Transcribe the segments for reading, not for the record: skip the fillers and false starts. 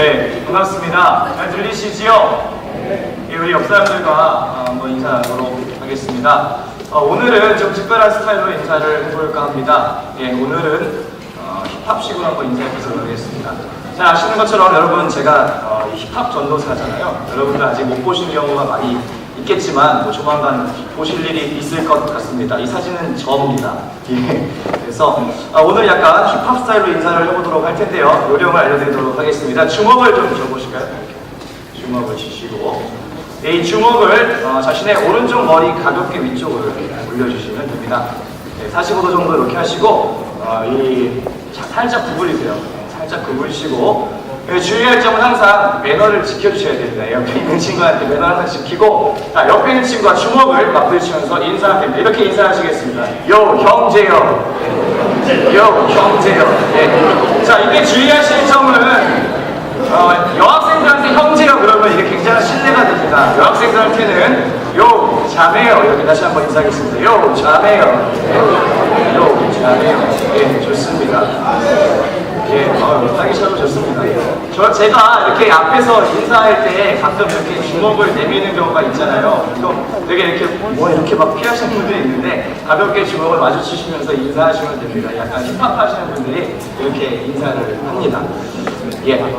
네, 반갑습니다. 잘 들리시지요? 예, 우리 옆 사람들과 한번 인사 나누도록 하겠습니다. 오늘은 좀 특별한 스타일로 인사를 해볼까 합니다. 예, 오늘은 힙합식으로 한번 인사해보도록 하겠습니다. 잘 아시는 것처럼 여러분 제가 힙합 전도사잖아요. 여러분들 아직 못 보신 경우가 많이 있겠지만 조만간 보실 일이 있을 것 같습니다. 이 사진은 저입니다. 예. 그래서 오늘 약간 힙합 스타일로 인사를 해보도록 할 텐데요. 요령을 알려드리도록 하겠습니다. 주먹을 좀 줘보실까요? 주먹을 치시고 이 주먹을 자신의 오른쪽 머리 가볍게 위쪽으로 올려주시면 됩니다. 네, 45도 정도 이렇게 하시고 살짝 구부리세요. 살짝 구부리시고 주의할 점은 항상 매너를 지켜주셔야 됩니다. 옆에 있는 친구한테 매너 항상 지키고 옆에 있는 친구와 주먹을 맞부딪히면서 인사하면 됩니다. 이렇게 인사하시겠습니다. 요 형제요. 요 형제요. 네. 자, 이게 주의하실 점은 여학생들한테 형제요 그러면 이게 굉장히 신뢰가 됩니다. 여학생들한테는 요 자매요. 이렇게 다시 한번 인사하겠습니다. 요 자매요. 네. 요 자매요. 예, 좋습니다. 예, 하기 참 좋습니다. 제가 이렇게 앞에서 인사할 때 가끔 이렇게 주먹을 내미는 경우가 있잖아요. 또 되게 이렇게 막 피하시는 분들이 있는데 가볍게 주먹을 마주치시면서 인사하시면 됩니다. 약간 힙합 하시는 분들이 이렇게 인사를 합니다. 예.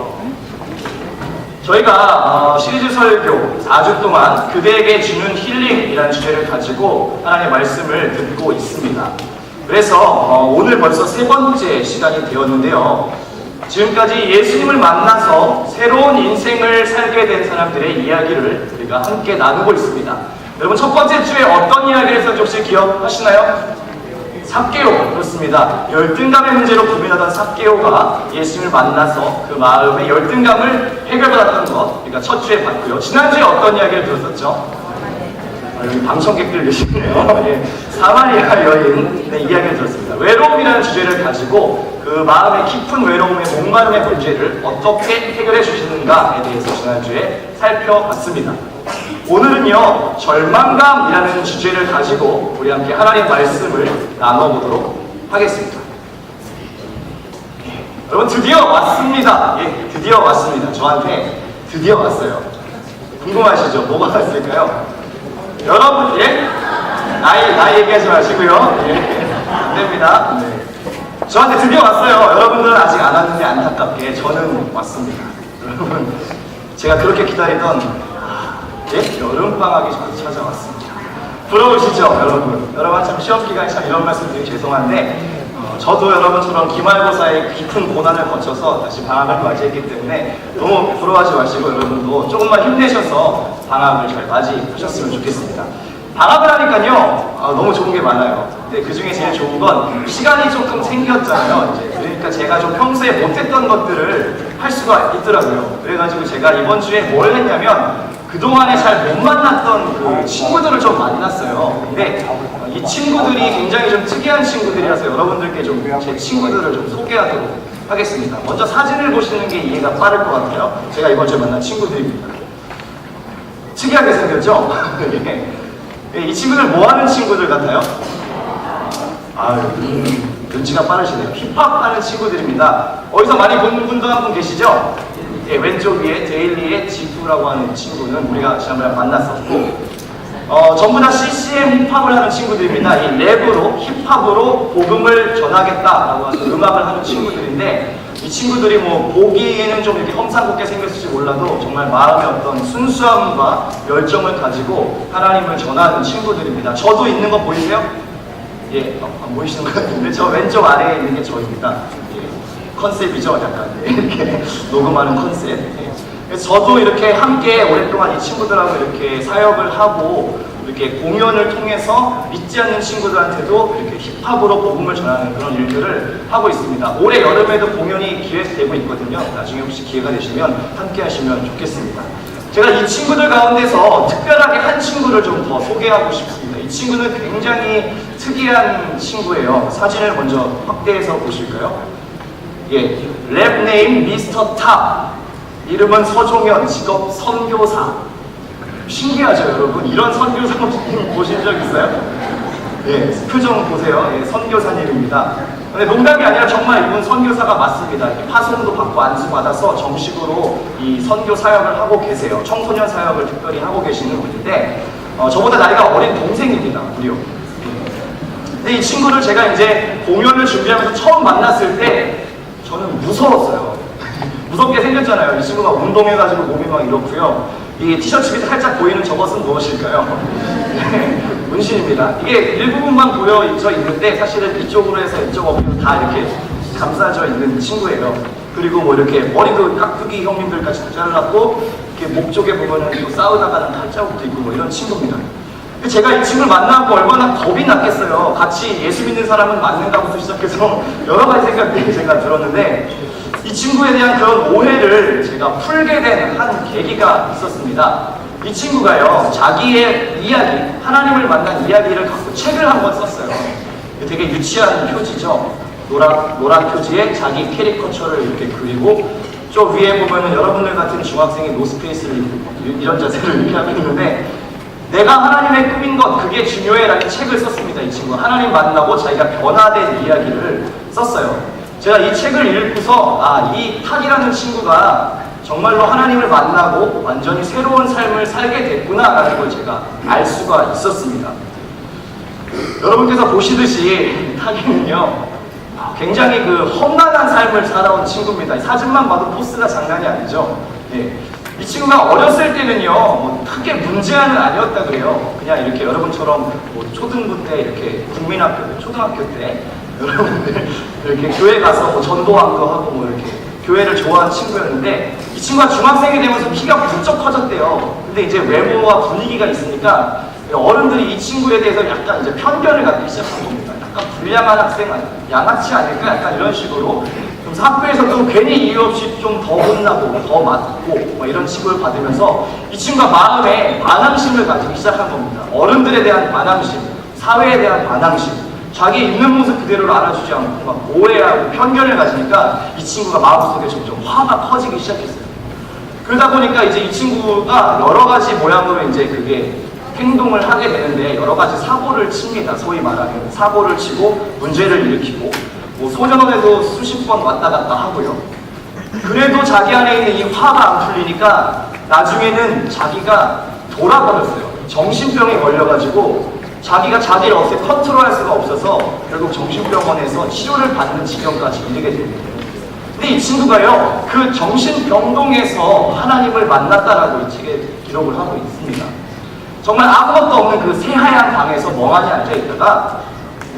저희가 시리즈 설교 4주 동안 그대에게 주는 힐링이라는 주제를 가지고 하나님의 말씀을 듣고 있습니다. 그래서 오늘 벌써 세 번째 시간이 되었는데요. 지금까지 예수님을 만나서 새로운 인생을 살게 된 사람들의 이야기를 우리가 함께 나누고 있습니다. 여러분 첫 번째 주에 어떤 이야기를 했었는지 혹시 기억하시나요? 삭개오, 그렇습니다. 열등감의 문제로 고민하던 삭개오가 예수님을 만나서 그 마음의 열등감을 해결받았던 것, 그러니까 첫 주에 봤고요. 지난주에 어떤 이야기를 들었었죠? 여기 방청객들 계시네요. 예. 사마리아 여인의 이야기를 들었습니다. 외로움이라는 주제를 가지고 그 마음의 깊은 외로움의 목마름의 문제를 어떻게 해결해 주시는가에 대해서 지난주에 살펴봤습니다. 오늘은요, 절망감이라는 주제를 가지고 우리 함께 하나님의 말씀을 나눠보도록 하겠습니다. 예. 여러분 드디어 왔습니다. 예, 드디어 왔습니다. 저한테 드디어 왔어요. 궁금하시죠? 뭐가 왔을까요? 여러분, 예? 나이 얘기하지 마시고요. 예. 안 됩니다. 네. 저한테 드디어 왔어요. 여러분들은 아직 안 왔는데 안타깝게 저는 왔습니다. 여러분, 제가 그렇게 기다리던 예? 여름방학이 찾아왔습니다. 부러우시죠, 여러분? 여러분 참 시험기간에 참 이런 말씀 드리기 죄송한데 저도 여러분처럼 기말고사의 깊은 고난을 거쳐서 다시 방학을 맞이했기 때문에 너무 부러워하지 마시고 여러분도 조금만 힘내셔서 방학을 잘 맞이하셨으면 좋겠습니다. 방학을 하니까요 너무 좋은 게 많아요. 근데 그 중에 제일 좋은 건 시간이 조금 생겼잖아요. 그러니까 제가 좀 평소에 못했던 것들을 할 수가 있더라고요. 그래가지고 제가 이번 주에 뭘 했냐면 그동안에 잘 못 만났던 그 친구들을 좀 만났어요. 근데 이 친구들이 굉장히 좀 특이한 친구들이라서 여러분들께 좀 제 친구들을 좀 소개하도록 하겠습니다. 먼저 사진을 보시는 게 이해가 빠를 것 같아요. 제가 이번 주에 만난 친구들입니다. 특이하게 생겼죠? 예. 이 친구들 뭐 하는 친구들 같아요? 눈치가 빠르시네요. 힙합 하는 친구들입니다. 어디서 많이 본 분도 한 분 계시죠? 예, 왼쪽 위에 데일리의 지프라고 하는 친구는 우리가 지난번에 만났었고 전부 다 CCM 힙합을 하는 친구들입니다. 이 랩으로 힙합으로 복음을 전하겠다라고 해서 음악을 하는 친구들인데 이 친구들이 뭐 보기에는 좀 이렇게 험상궂게 생겼을지 몰라도 정말 마음의 어떤 순수함과 열정을 가지고 하나님을 전하는 친구들입니다. 저도 있는 거 보이세요? 예, 안 보이시는 것 같은데 저 왼쪽 아래에 있는 게 저입니다. 컨셉이죠, 약간 이렇게 녹음하는 컨셉. 그래서 저도 이렇게 함께 오랫동안 이 친구들하고 이렇게 사역을 하고 이렇게 공연을 통해서 믿지 않는 친구들한테도 이렇게 힙합으로 복음을 전하는 그런 일들을 하고 있습니다. 올해 여름에도 공연이 기획되고 있거든요. 나중에 혹시 기회가 되시면 함께 하시면 좋겠습니다. 제가 이 친구들 가운데서 특별하게 한 친구를 좀 더 소개하고 싶습니다. 이 친구는 굉장히 특이한 친구예요. 사진을 먼저 확대해서 보실까요? 예, 랩 네임 미스터 탑, 이름은 서종현, 직업 선교사. 신기하죠, 여러분? 이런 선교사님 보신 적 있어요? 예, 표정 보세요. 예, 선교사님입니다. 근데 농담이 아니라 정말 이분 선교사가 맞습니다. 파송도 받고 안수받아서 정식으로 이 선교 사역을 하고 계세요. 청소년 사역을 특별히 하고 계시는 분인데 저보다 나이가 어린 동생입니다. 무려. 근데 이 친구를 제가 이제 공연을 준비하면서 처음 만났을 때 저는 무서웠어요. 무섭게 생겼잖아요. 이 친구가 운동해가지고 몸이 막 이렇고요. 이 티셔츠 밑에 살짝 보이는 저것은 무엇일까요? 문신입니다. 이게 일부분만 보여져 있는데 사실은 이쪽으로 해서 이쪽 어깨로 다 이렇게 감싸져 있는 친구예요. 그리고 뭐 이렇게 머리도 깍두기 형님들 같이 잘랐고 이렇게 목 쪽에 보면은 또 싸우다가는 칼자국도 있고 뭐 이런 친구입니다. 제가 이 친구를 만나고 얼마나 겁이 났겠어요. 같이 예수 믿는 사람은 만난다고부터 시작해서 여러 가지 생각들이 제가 들었는데 이 친구에 대한 그런 오해를 제가 풀게 된 한 계기가 있었습니다. 이 친구가요, 자기의 이야기, 하나님을 만난 이야기를 갖고 책을 한권 썼어요. 되게 유치한 표지죠. 노란 표지에 자기 캐리커처를 이렇게 그리고 저 위에 보면은 여러분들 같은 중학생이 노스페이스를 입고 이런 자세를 이렇게 하고 있는데 내가 하나님의 꿈인 것 그게 중요해 라는 책을 썼습니다. 이 친구 하나님 만나고 자기가 변화된 이야기를 썼어요. 제가 이 책을 읽고서 이 탁이라는 친구가 정말로 하나님을 만나고 완전히 새로운 삶을 살게 됐구나 라는 걸 제가 알 수가 있었습니다. 여러분께서 보시듯이 탁이는요 굉장히 그 험난한 삶을 살아온 친구입니다. 사진만 봐도 포스가 장난이 아니죠. 예. 이 친구가 어렸을 때는요 뭐 크게 문제아는 아니었다 그래요. 그냥 이렇게 여러분처럼 뭐 초등부 때 이렇게 국민학교 초등학교 때 여러분들 이렇게 교회 가서 뭐 전도왕도 하고 뭐 이렇게 교회를 좋아하는 친구였는데 이 친구가 중학생이 되면서 키가 부쩍 커졌대요. 근데 이제 외모와 분위기가 있으니까 어른들이 이 친구에 대해서 약간 이제 편견을 갖기 시작한 겁니다. 약간 불량한 학생 아닐까, 양아치 아닐까, 약간 이런 식으로 좀 학교에서도 괜히 이유 없이 좀 더 혼나고 더 맞고 뭐 이런 취급을 받으면서 이 친구가 마음에 반항심을 가지기 시작한 겁니다. 어른들에 대한 반항심, 사회에 대한 반항심, 자기 있는 모습 그대로를 알아주지 않고 막 오해하고 편견을 가지니까 이 친구가 마음속에 점점 화가 커지기 시작했어요. 그러다 보니까 이제 이 친구가 여러 가지 모양으로 이제 그게 행동을 하게 되는데 여러 가지 사고를 칩니다. 소위 말하면 사고를 치고 문제를 일으키고 뭐 소년원에도 수십 번 왔다 갔다 하고요. 그래도 자기 안에 있는 이 화가 안 풀리니까 나중에는 자기가 돌아버렸어요. 정신병에 걸려가지고 자기가 자기를 어떻게 컨트롤할 수가 없어서 결국 정신병원에서 치료를 받는 지경까지 이르게 됩니다. 근데 이 친구가요 그 정신병동에서 하나님을 만났다라고 이 책에 기록을 하고 있습니다. 정말 아무것도 없는 그 새하얀 방에서 멍하니 앉아있다가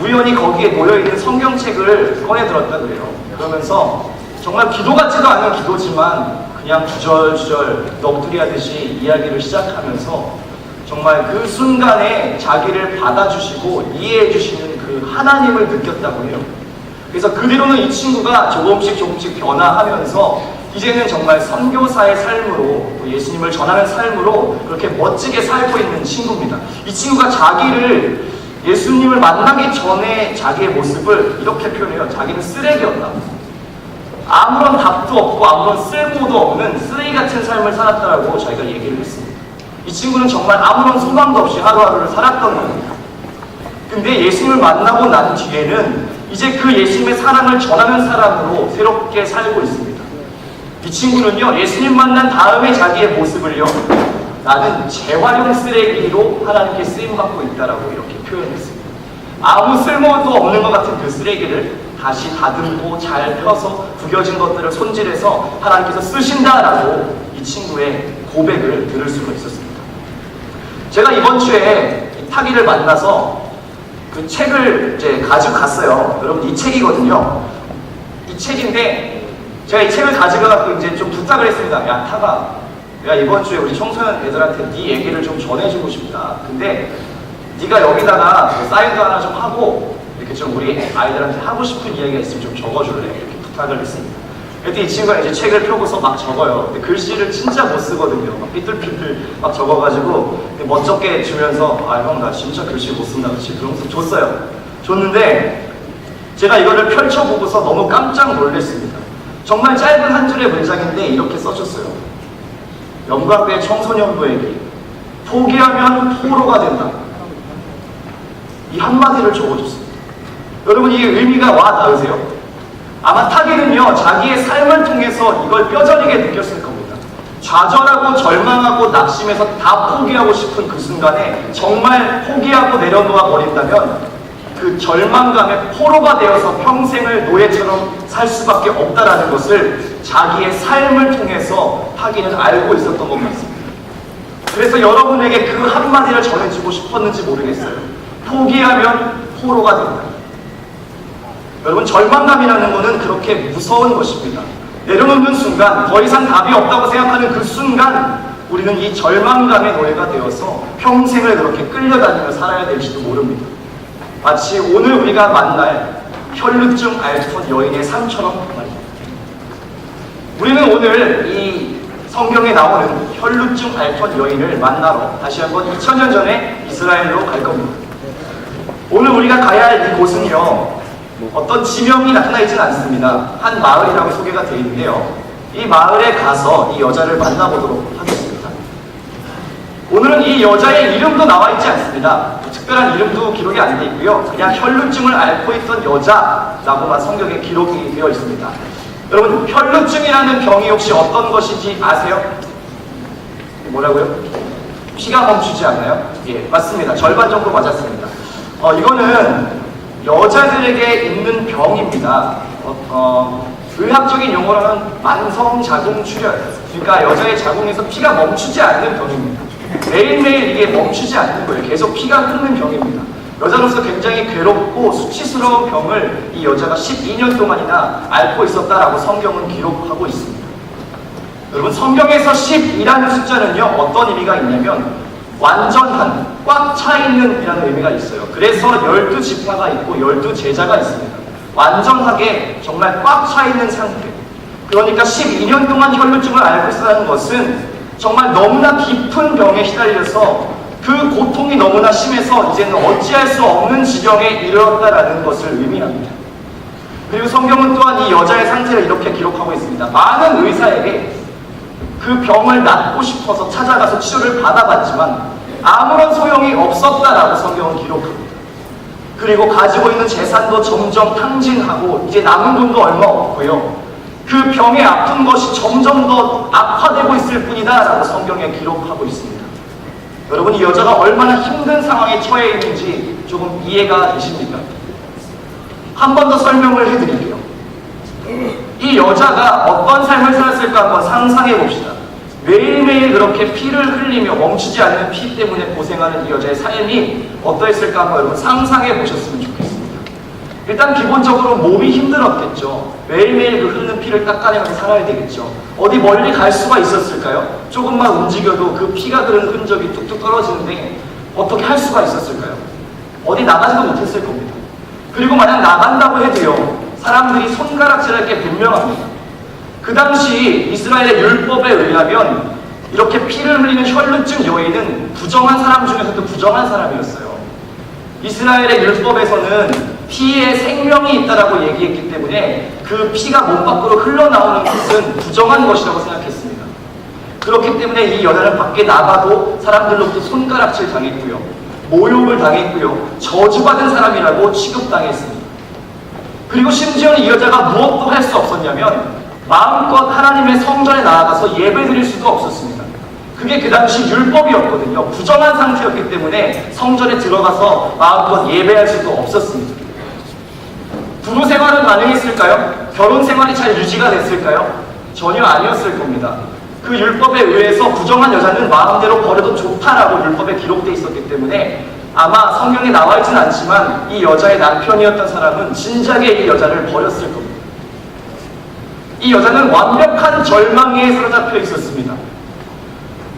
우연히 거기에 놓여있는 성경책을 꺼내들었다 그래요. 그러면서 정말 기도 같지도 않은 기도지만 그냥 주절주절 넋두리 하듯이 이야기를 시작하면서 정말 그 순간에 자기를 받아주시고 이해해주시는 그 하나님을 느꼈다고 해요. 그래서 그 뒤로는 이 친구가 조금씩 변화하면서 이제는 정말 선교사의 삶으로 예수님을 전하는 삶으로 그렇게 멋지게 살고 있는 친구입니다. 이 친구가 자기를 예수님을 만나기 전에 자기의 모습을 이렇게 표현해요. 자기는 쓰레기였다. 아무런 답도 없고 아무런 쓸모도 없는 쓰레기 같은 삶을 살았다고 자기가 얘기를 했습니다. 이 친구는 정말 아무런 소망도 없이 하루하루를 살았던 겁니다. 근데 예수님을 만나고 난 뒤에는 이제 그 예수님의 사랑을 전하는 사람으로 새롭게 살고 있습니다. 이 친구는요 예수님 만난 다음에 자기의 모습을요 나는 재활용 쓰레기로 하나님께 쓰임받고 있다라고 이렇게 표현했습니다. 아무 쓸모도 없는 것 같은 그 쓰레기를 다시 다듬고 잘 펴서 구겨진 것들을 손질해서 하나님께서 쓰신다라고 이 친구의 고백을 들을 수가 있었습니다. 제가 이번 주에 타기를 만나서 그 책을 이제 가지고 갔어요. 여러분 이 책이거든요. 이 책인데 제가 이 책을 가져가고 이제 좀 부탁을 했습니다. 야 타가, 내가 이번 주에 우리 청소년 애들한테 네 얘기를 좀 전해주고 싶다. 근데 네가 여기다가 사인도 하나 좀 하고 이렇게 좀 우리 아이들한테 하고 싶은 이야기가 있으면 좀 적어줄래? 이렇게 부탁을 했습니다. 그때 이 친구가 이제 책을 펴고서 막 적어요. 근데 글씨를 진짜 못 쓰거든요. 막 삐뚤삐뚤 막 적어가지고 멋쩍게 주면서 형 나 진짜 글씨 못 쓴다 그치? 그러면서 줬어요. 줬는데 제가 이거를 펼쳐보고서 너무 깜짝 놀랐습니다. 정말 짧은 한 줄의 문장인데 이렇게 써줬어요. 영광대 청소년부에게 포기하면 포로가 된다. 이 한마디를 적어줬습니다. 여러분, 이게 의미가 와 닿으세요? 아마 타겟은요, 자기의 삶을 통해서 이걸 뼈저리게 느꼈을 겁니다. 좌절하고 절망하고 낙심해서 다 포기하고 싶은 그 순간에 정말 포기하고 내려놓아 버린다면 그 절망감의 포로가 되어서 평생을 노예처럼 살 수밖에 없다라는 것을 자기의 삶을 통해서 타깃은 알고 있었던 것 같습니다. 그래서 여러분에게 그 한마디를 전해주고 싶었는지 모르겠어요. 포기하면 포로가 된다. 여러분, 절망감이라는 것은 그렇게 무서운 것입니다. 내려놓는 순간, 더 이상 답이 없다고 생각하는 그 순간 우리는 이 절망감의 노예가 되어서 평생을 그렇게 끌려다니며 살아야 될지도 모릅니다. 마치 오늘 우리가 만날 혈루증 앓던 여인의 삶처럼 말입니다. 우리는 오늘 이 성경에 나오는 혈루증 앓던 여인을 만나러 다시 한번 2000년 전에 이스라엘로 갈 겁니다. 오늘 우리가 가야 할 이곳은요, 어떤 지명이 나타나 있지는 않습니다. 한 마을이라고 소개가 되어 있는데요, 이 마을에 가서 이 여자를 만나보도록 하겠습니다. 오늘은 이 여자의 이름도 나와 있지 않습니다. 특별한 이름도 기록이 안 돼 있고요, 그냥 혈루증을 앓고 있던 여자라고만 성경에 기록이 되어 있습니다. 여러분, 혈루증이라는 병이 혹시 어떤 것인지 아세요? 뭐라고요? 피가 멈추지 않나요? 예, 맞습니다. 절반 정도 맞았습니다. 이거는 여자들에게 있는 병입니다. 의학적인 용어로는 만성자궁출혈. 그러니까 여자의 자궁에서 피가 멈추지 않는 병입니다. 매일매일 이게 멈추지 않는 거예요. 계속 피가 흐르는 병입니다. 여자로서 굉장히 괴롭고 수치스러운 병을 이 여자가 12년 동안이나 앓고 있었다라고 성경은 기록하고 있습니다. 여러분, 성경에서 10이라는 숫자는요, 어떤 의미가 있냐면 완전한, 꽉 차 있는 이라는 의미가 있어요. 그래서 12지파가 있고 12제자가 있습니다. 완전하게 정말 꽉 차 있는 상태. 그러니까 12년 동안 혈루증을 앓고 있었다는 것은 정말 너무나 깊은 병에 시달려서 그 고통이 너무나 심해서 이제는 어찌할 수 없는 지경에 이르렀다라는 것을 의미합니다. 그리고 성경은 또한 이 여자의 상태를 이렇게 기록하고 있습니다. 많은 의사에게 그 병을 낫고 싶어서 찾아가서 치료를 받아봤지만 아무런 소용이 없었다라고 성경은 기록합니다. 그리고 가지고 있는 재산도 점점 탕진하고 이제 남은 돈도 얼마 없고요, 그 병의 아픈 것이 점점 더 악화되고 있을 뿐이다 라고 성경에 기록하고 있습니다. 여러분, 이 여자가 얼마나 힘든 상황에 처해 있는지 조금 이해가 되십니까? 한 번 더 설명을 해드릴게요. 이 여자가 어떤 삶을 살았을까 한번 상상해 봅시다. 매일매일 그렇게 피를 흘리며 멈추지 않는 피 때문에 고생하는 이 여자의 삶이 어떠했을까 한번 여러분 상상해 보셨으면 좋겠습니다. 일단 기본적으로 몸이 힘들었겠죠. 매일매일 그 흐르는 피를 닦아내면서 살아야 되겠죠. 어디 멀리 갈 수가 있었을까요? 조금만 움직여도 그 피가 흐르는 흔적이 뚝뚝 떨어지는데 어떻게 할 수가 있었을까요? 어디 나가지도 못했을 겁니다. 그리고 만약 나간다고 해도요, 사람들이 손가락질할 게 분명합니다. 그 당시 이스라엘의 율법에 의하면 이렇게 피를 흘리는 혈루증 여인은 부정한 사람 중에서도 부정한 사람이었어요. 이스라엘의 율법에서는 피에 생명이 있다라고 얘기했기 때문에 그 피가 몸 밖으로 흘러나오는 것은 부정한 것이라고 생각했습니다. 그렇기 때문에 이 여자는 밖에 나가도 사람들로부터 손가락질 당했고요, 모욕을 당했고요, 저주받은 사람이라고 취급당했습니다. 그리고 심지어는 이 여자가 무엇도 할 수 없었냐면 마음껏 하나님의 성전에 나아가서 예배드릴 수도 없었습니다. 그게 그 당시 율법이었거든요. 부정한 상태였기 때문에 성전에 들어가서 마음껏 예배할 수도 없었습니다. 부부 생활은 가능했을까요? 결혼 생활이 잘 유지가 됐을까요? 전혀 아니었을 겁니다. 그 율법에 의해서 부정한 여자는 마음대로 버려도 좋다라고 율법에 기록되어 있었기 때문에 아마 성경에 나와 있지는 않지만 이 여자의 남편이었던 사람은 진작에 이 여자를 버렸을 겁니다. 이 여자는 완벽한 절망에 사로잡혀 있었습니다.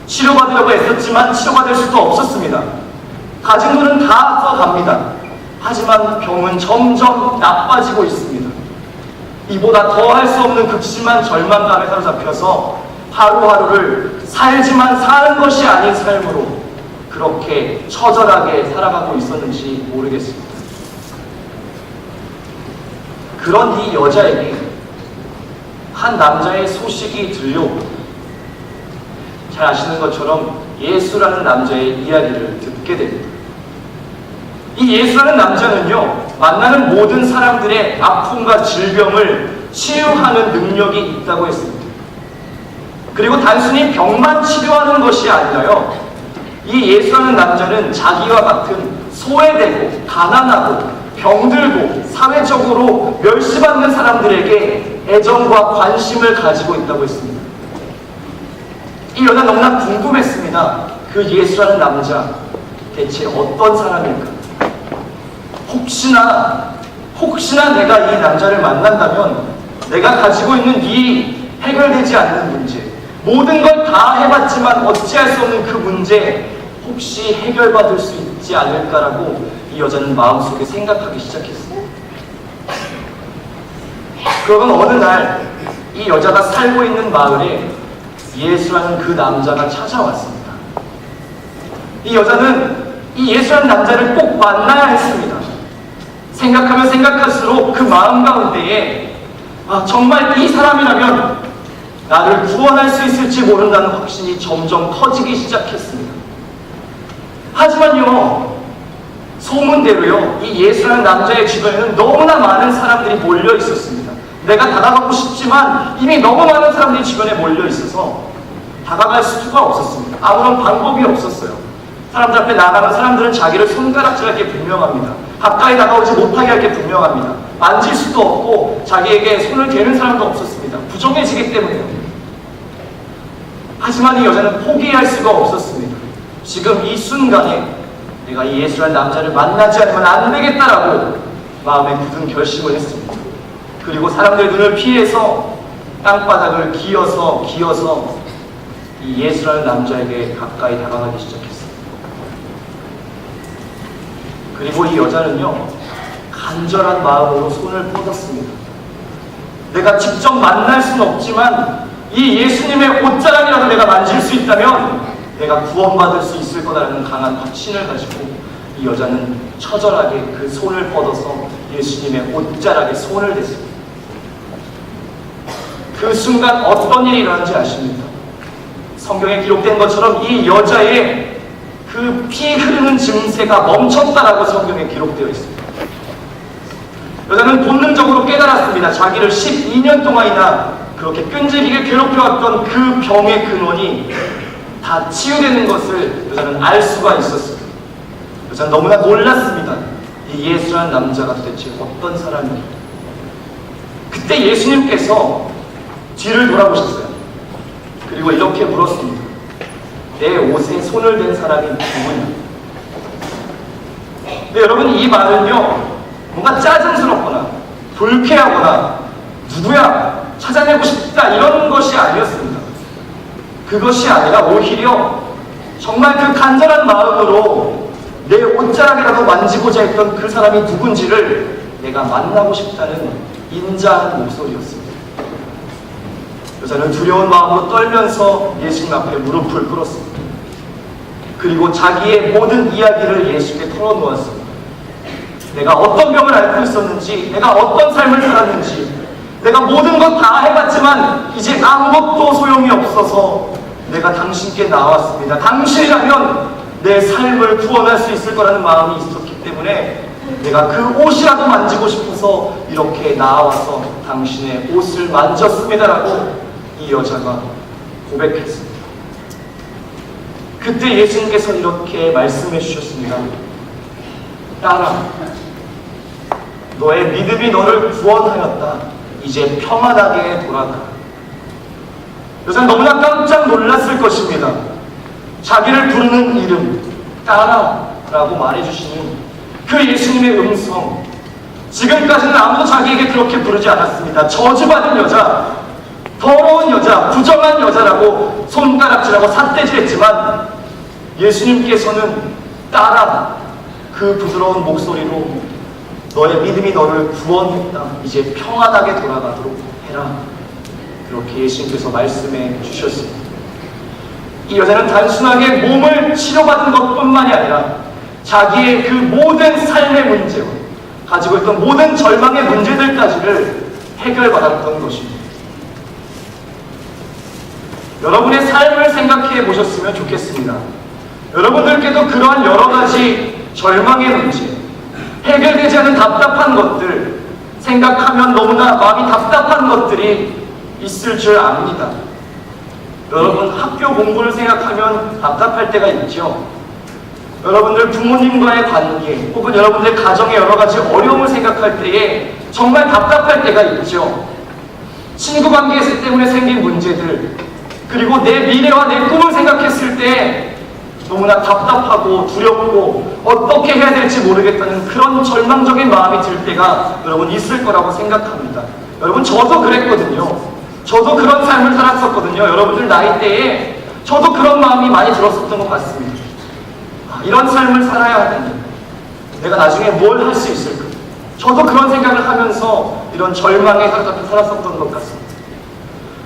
치료받으려고 애썼지만 치료받을 수도 없었습니다. 가진 돈은 다 써갑니다. 하지만 병은 점점 나빠지고 있습니다. 이보다 더 할 수 없는 극심한 절망감에 사로잡혀서 하루하루를 살지만 사는 것이 아닌 삶으로 그렇게 처절하게 살아가고 있었는지 모르겠습니다. 그런 이 여자에게 한 남자의 소식이 들려옵니다. 잘 아시는 것처럼 예수라는 남자의 이야기를 듣게 됩니다. 이 예수라는 남자는요, 만나는 모든 사람들의 아픔과 질병을 치유하는 능력이 있다고 했습니다. 그리고 단순히 병만 치료하는 것이 아니라요, 이 예수라는 남자는 자기와 같은 소외되고 가난하고 병들고 사회적으로 멸시받는 사람들에게 애정과 관심을 가지고 있다고 했습니다. 이 여자 너무나 궁금했습니다. 그 예수라는 남자 대체 어떤 사람일까? 혹시나 내가 이 남자를 만난다면 내가 가지고 있는 이 해결되지 않는 문제, 모든 걸 다 해봤지만 어찌할 수 없는 그 문제 혹시 해결받을 수 있지 않을까라고 이 여자는 마음속에 생각하기 시작했어요. 그러던 어느 날 이 여자가 살고 있는 마을에 예수라는 그 남자가 찾아왔습니다. 이 여자는 이 예수라는 남자를 꼭 만나야 했습니다. 생각하면 생각할수록 그 마음 가운데에 정말 이 사람이라면 나를 구원할 수 있을지 모른다는 확신이 점점 커지기 시작했습니다. 하지만요, 소문대로요, 이 예수라는 남자의 주변에는 너무나 많은 사람들이 몰려 있었습니다. 내가 다가가고 싶지만 이미 너무 많은 사람들이 주변에 몰려 있어서 다가갈 수가 없었습니다. 아무런 방법이 없었어요. 사람들 앞에 나가는 사람들은 자기를 손가락질할 게 분명합니다. 가까이 다가오지 못하게 할 게 분명합니다. 만질 수도 없고 자기에게 손을 대는 사람도 없었습니다. 부정해지기 때문에요. 하지만 이 여자는 포기할 수가 없었습니다. 지금 이 순간에 내가 이 예수라는 남자를 만나지 않으면 안 되겠다라고 마음에 굳은 결심을 했습니다. 그리고 사람들의 눈을 피해서 땅바닥을 기어서 이 예수라는 남자에게 가까이 다가가기 시작했습니다. 그리고 이 여자는요, 간절한 마음으로 손을 뻗었습니다. 내가 직접 만날 수는 없지만 이 예수님의 옷자락이라도 내가 만질 수 있다면 내가 구원받을 수 있을 거다라는 강한 확신을 가지고 이 여자는 처절하게 그 손을 뻗어서 예수님의 옷자락에 손을 댔습니다. 그 순간 어떤 일이 일어난지 아십니까? 성경에 기록된 것처럼 이 여자의 그 피 흐르는 증세가 멈췄다라고 성경에 기록되어 있습니다. 여자는 본능적으로 깨달았습니다. 자기를 12년 동안이나 그렇게 끈질기게 괴롭혀왔던 그 병의 근원이 다 치유되는 것을 여자는 알 수가 있었습니다. 여자는 너무나 놀랐습니다. 이 예수라는 남자가 도대체 어떤 사람인가. 그때 예수님께서 뒤를 돌아보셨어요. 그리고 이렇게 물었습니다. 내 옷에 손을 댄 사람이 누구냐? 근데 여러분, 이 말은요, 뭔가 짜증스럽거나 불쾌하거나 누구야 찾아내고 싶다 이런 것이 아니었습니다. 그것이 아니라 오히려 정말 그 간절한 마음으로 내 옷자락이라도 만지고자 했던 그 사람이 누군지를 내가 만나고 싶다는 인자한 목소리였습니다. 여자는 두려운 마음으로 떨면서 예수님 앞에 무릎을 꿇었습니다. 그리고 자기의 모든 이야기를 예수께 털어놓았습니다. 내가 어떤 병을 앓고 있었는지, 내가 어떤 삶을 살았는지, 내가 모든 것 다 해봤지만 이제 아무것도 소용이 없어서 내가 당신께 나왔습니다. 당신이라면 내 삶을 구원할 수 있을 거라는 마음이 있었기 때문에 내가 그 옷이라도 만지고 싶어서 이렇게 나와서 당신의 옷을 만졌습니다라고 이 여자가 고백했습니다. 그때 예수님께서 이렇게 말씀해 주셨습니다. 딸아, 너의 믿음이 너를 구원하였다. 이제 평안하게 돌아가. 여자는 너무나 깜짝 놀랐을 것입니다. 자기를 부르는 이름, 딸아라고 말해주시는 그 예수님의 음성. 지금까지는 아무도 자기에게 그렇게 부르지 않았습니다. 저주받은 여자, 더러운 여자, 부정한 여자라고 손가락질하고 삿대질했지만 예수님께서는 딸아, 그 부드러운 목소리로 너의 믿음이 너를 구원했다. 이제 평안하게 돌아가도록 해라. 그렇게 예수님께서 말씀해 주셨습니다. 이 여자는 단순하게 몸을 치료받은 것뿐만이 아니라 자기의 그 모든 삶의 문제와 가지고 있던 모든 절망의 문제들까지를 해결받았던 것입니다. 여러분의 삶을 생각해 보셨으면 좋겠습니다. 여러분들께도 그러한 여러 가지 절망의 문제, 해결되지 않은 답답한 것들, 생각하면 너무나 마음이 답답한 것들이 있을 줄 압니다. 여러분, 학교 공부를 생각하면 답답할 때가 있죠. 여러분들 부모님과의 관계, 혹은 여러분들 가정의 여러 가지 어려움을 생각할 때에 정말 답답할 때가 있죠. 친구 관계 때문에 생긴 문제들, 그리고 내 미래와 내 꿈을 생각했을 때 너무나 답답하고 두렵고 어떻게 해야 될지 모르겠다는 그런 절망적인 마음이 들 때가 여러분 있을 거라고 생각합니다. 여러분, 저도 그랬거든요. 저도 그런 삶을 살았었거든요. 여러분들 나이대에 저도 그런 마음이 많이 들었었던 것 같습니다. 이런 삶을 살아야 하다니, 내가 나중에 뭘 할 수 있을까? 저도 그런 생각을 하면서 이런 절망에 살았었던 것 같습니다.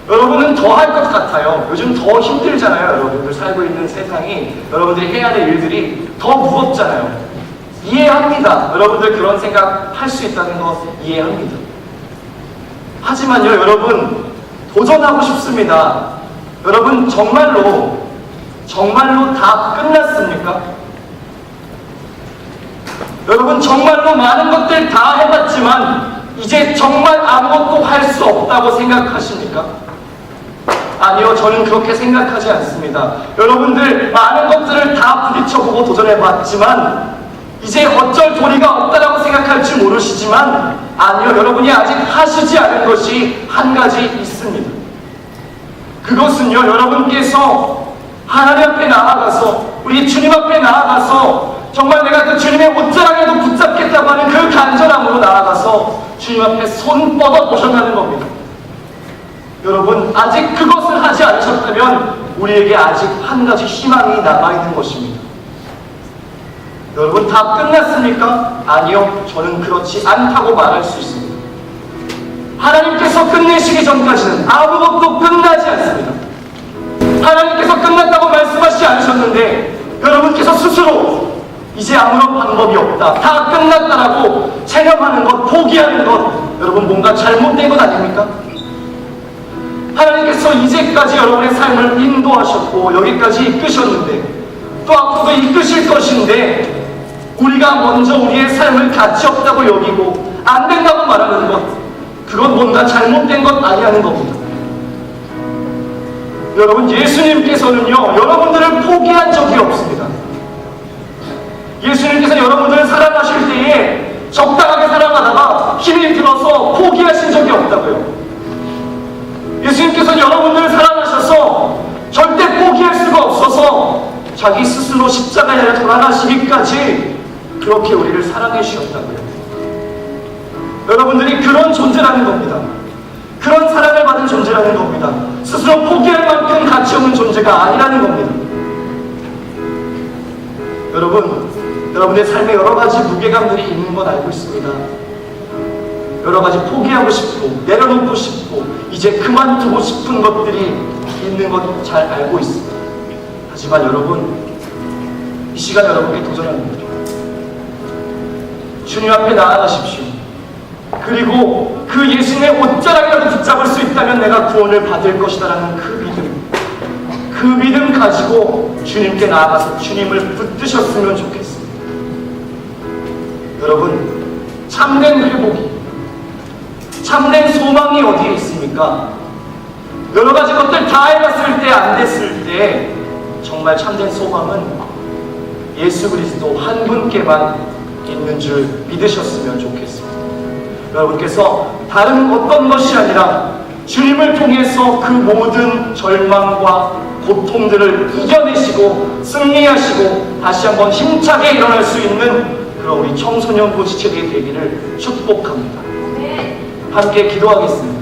여러분은 더 할 것 같아요. 요즘 더 힘들잖아요. 여러분들 살고 있는 세상이, 여러분들이 해야 될 일들이 더 무겁잖아요. 이해합니다. 여러분들 그런 생각 할 수 있다는 거 이해합니다. 하지만요, 여러분, 도전하고 싶습니다. 여러분, 정말로 다 끝났습니까? 여러분, 정말로 많은 것들 다 해봤지만 이제 정말 아무것도 할 수 없다고 생각하십니까? 아니요, 저는 그렇게 생각하지 않습니다. 여러분들 많은 것들을 다 부딪혀보고 도전해봤지만 이제 어쩔 도리가 없다라고 생각할지 모르시지만, 아니요, 여러분이 아직 하시지 않은 것이 한 가지 있습니다. 그것은요, 여러분께서 하나님 앞에 나아가서, 우리 주님 앞에 나아가서 정말 내가 그 주님의 옷자락에도 붙잡겠다고 하는 그 간절함으로 나아가서 주님 앞에 손 뻗어 보셔가는 겁니다. 여러분, 아직 그것을 하지 않으셨다면 우리에게 아직 한 가지 희망이 남아있는 것입니다. 여러분, 다 끝났습니까? 아니요, 저는 그렇지 않다고 말할 수 있습니다. 하나님께서 끝내시기 전까지는 아무것도 끝나지 않습니다. 하나님께서 끝났다고 말씀하시지 않으셨는데 여러분께서 스스로 이제 아무런 방법이 없다, 다 끝났다라고 체념하는 것, 포기하는 것, 여러분 뭔가 잘못된 것 아닙니까? 하나님께서 이제까지 여러분의 삶을 인도하셨고 여기까지 이끄셨는데 또 앞으로도 이끄실 것인데 우리가 먼저 우리의 삶을 가치 없다고 여기고 안 된다고 말하는 것, 그건 뭔가 잘못된 것 아니라는 겁니다. 여러분, 예수님께서는요, 여러분들을 포기한 적이 없습니다. 예수님께서 여러분들을 사랑하실 때에 적당하게 사랑하다가 힘이 들어서 포기하신 적이 없다고요. 예수님께서 여러분들을 사랑하셔서 절대 포기할 수가 없어서 자기 스스로 십자가에 돌아가시기까지 그렇게 우리를 사랑해 주셨다고요. 여러분들이 그런 존재라는 겁니다. 그런 사랑을 받은 존재라는 겁니다. 스스로 포기할 만큼 가치 없는 존재가 아니라는 겁니다. 여러분의 삶에 여러 가지 무게감들이 있는 건 알고 있습니다. 여러 가지 포기하고 싶고 내려놓고 싶고 이제 그만두고 싶은 것들이 있는 것 잘 알고 있습니다. 하지만 여러분, 이 시간 여러분께 도전합니다. 주님 앞에 나아가십시오. 그리고 그 예수님의 옷자락이라도 붙잡을 수 있다면 내가 구원을 받을 것이다라는 그 믿음 가지고 주님께 나아가서 주님을 붙드셨으면 좋겠습니다. 여러분, 참된 회복이, 참된 소망이 어디에 있습니까? 여러 가지 것들 다 해봤을 때 안 됐을 때 정말 참된 소망은 예수 그리스도 한 분께만 있는 줄 믿으셨으면 좋겠습니다. 여러분께서 다른 어떤 것이 아니라 주님을 통해서 그 모든 절망과 고통들을 이겨내시고 승리하시고 다시 한번 힘차게 일어날 수 있는 그런 우리 청소년 보지체들이 되기를 축복합니다. 함께 기도하겠습니다.